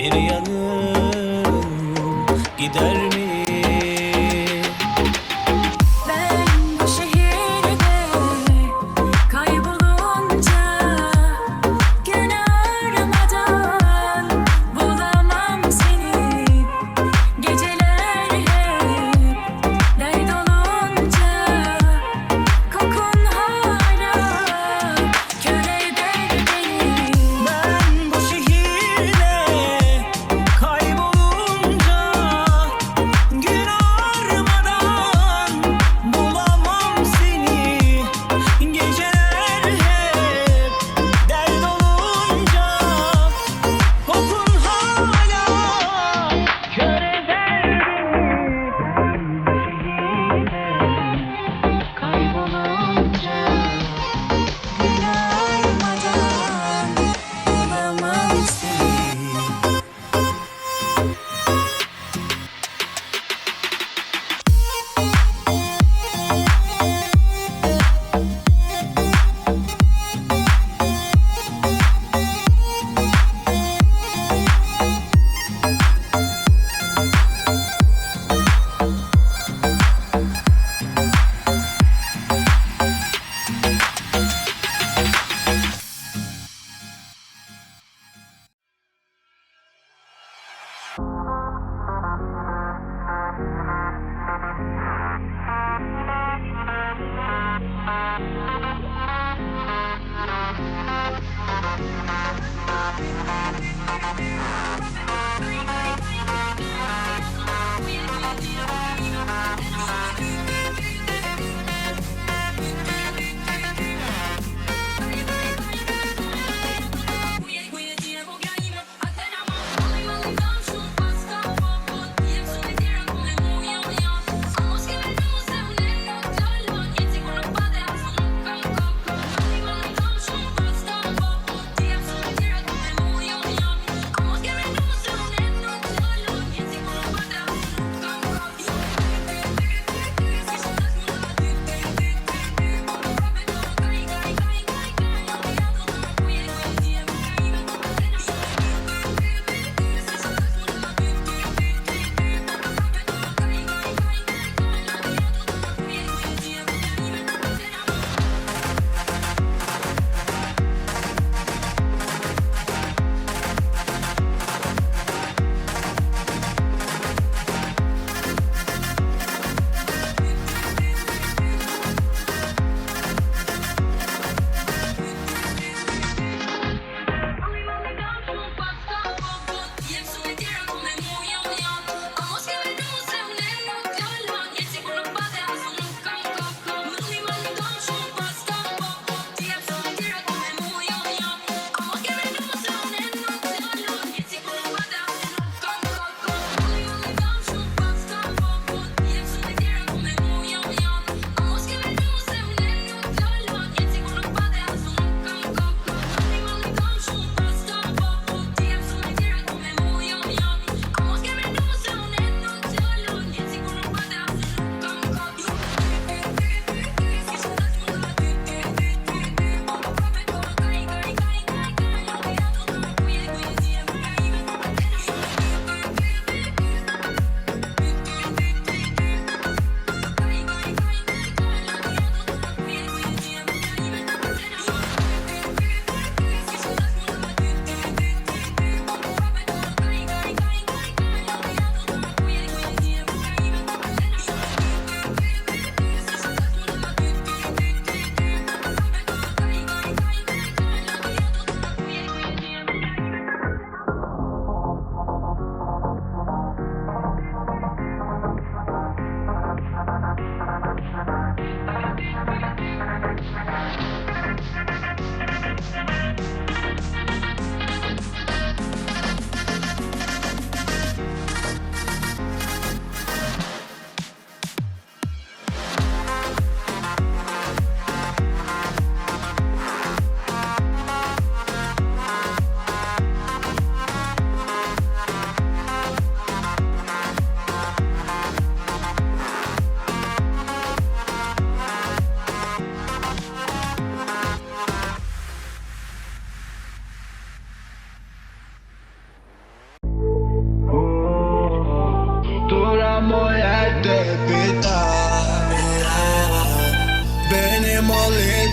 bir yanım gider mi? Ben bu şehirde kaybolunca gün ağarmadan bulamam seni. Geceler hep dert olunca kokun hala kör eder beni. Ben bu şehirde kaybolunca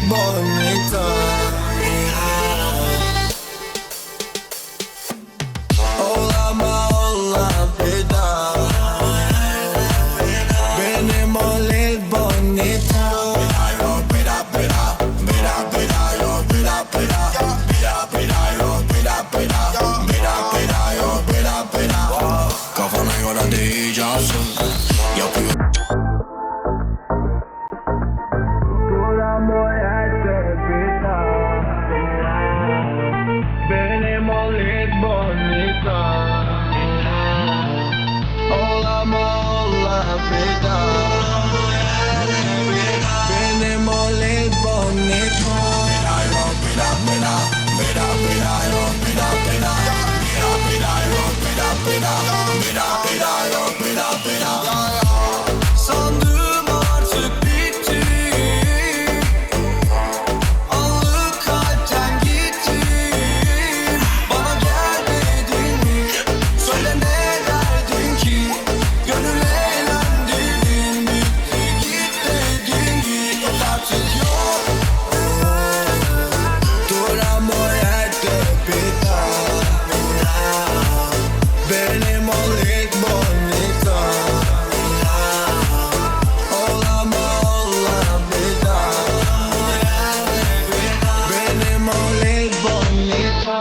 bonita. Hola ma hola vida, benim olayım bonita. Bira bira bira bira yo bira bira bira bira yo bira bira bira bira yo bira bira. Kafana göre diyeceksin yapıyor. Benim olayım bonita. Hola ma hola vida, benim olayım bonita. Bira yo bira bira bira bira yo bira bira bira bira yo bira bira bira bira yo bira bira. Sandım artık bitti, anlık kalpten gitti. Bana gel dedin mi? Söyle ne derdin ki? Gönül eğlendirdin, bitti git dedin git. Yok artık yok. Duramıyor yerde bir daha. Benim olayım bonita. Hola ma hola vida, benim olayım bonita.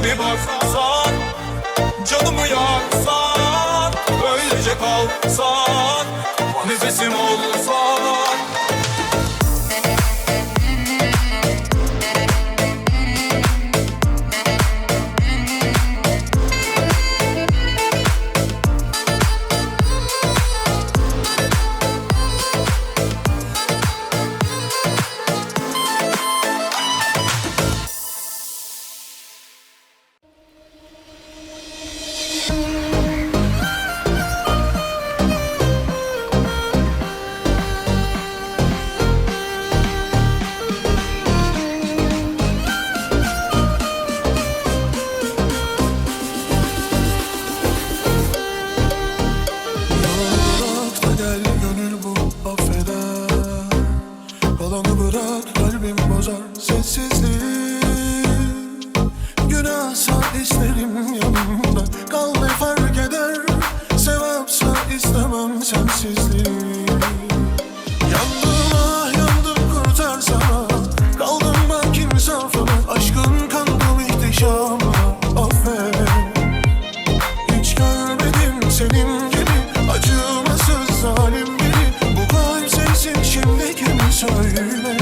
bir baksan, canımı yaksan, öylece kalsan, nefesim olsan. dayanamam sensizliğe. Yandım ah yandım kurtarsana, kaldım bak insafına. Aşkın kandım ihtişama, affet. Hiç görmedim senin gibi acımasız zalim biri. Bu kalp sensin şimdi kim söyle.